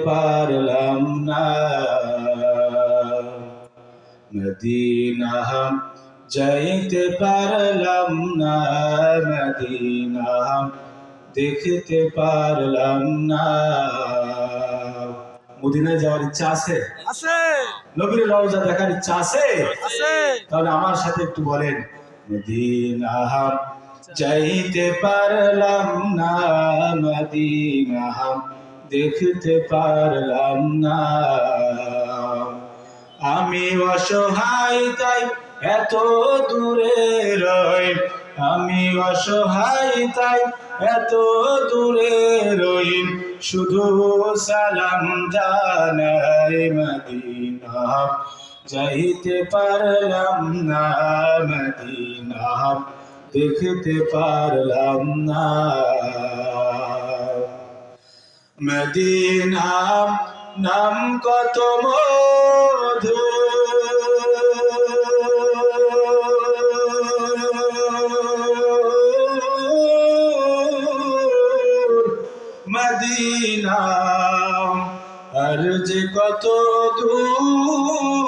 পারলাম না মদিনা যাইতে পারলাম না মদিনা দেখতে পারলাম না মদিনায় যাওয়ার ইচ্ছা আছে? নবীর রওজা দেখার ইচ্ছা আছে? তাহলে আমার সাথে একটু বলেন, মদিনা যাইতে পারলাম না মদিনা দেখতে পারলাম না আমি অসহায় তাই এত দূরে রই আমি অসহায় তাই এত দূরে রই শুধু সালাম জানাই মদিনা যাইতে পারলাম না মদিনা দেখতে পারলাম না মদিনা নাম কত মধু মদিনা আর যে কত দূর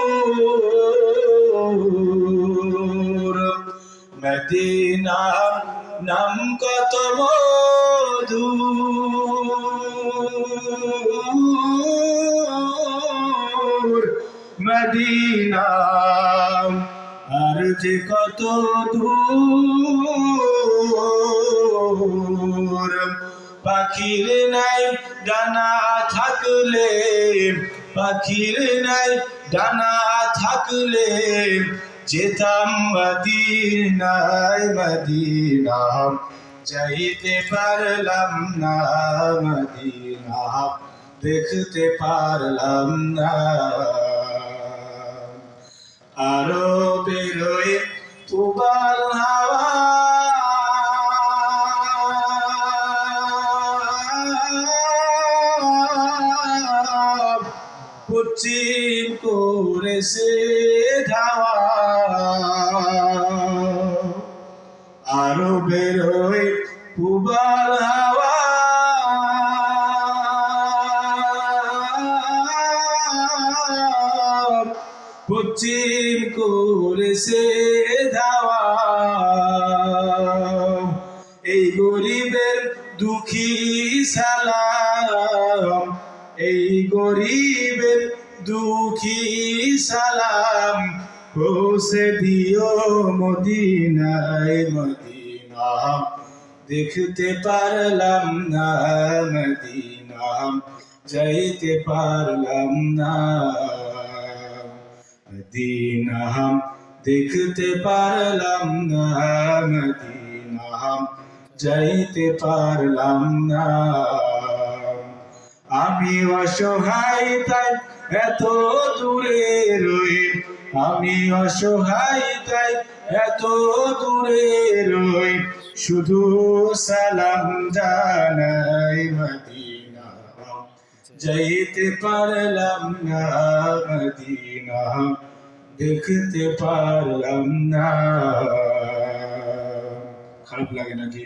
মদিনা নাম কত মধু মদিনা আর যে কত দূর পাখির নাই ডানা থাকলে পাখির নাই ডানা থাকলে যেতাম মদিনায় মদিনা যাইতে পারলাম না মদিনা দেখতে পারলাম না আরো বেরোয় তুবাল হাওয়া পশ্চিম করেছে ধাওয়া আরো বেরোয় তুবাল হাওয়া পশ্চিম করেছে ধাওয়া এই গরিবের দুঃখী সালাম এই গরিবের দুঃখী সালাম পৌঁছে দিও মদিনায় মদিনা দেখতে পারলাম না মদিনা যাইতে পারলাম না মদিনা দেখতে পারলাম না মদিনা যাইতে পারলাম না আমি অসহায় তাই এত দূরে রই আমি অসহায় তাই এত দূরে রই শুধু সালাম জানাই মদিনা যাইতে পারলাম না মদিনা দেখতে পারলাম না খারাপ লাগে নাকি?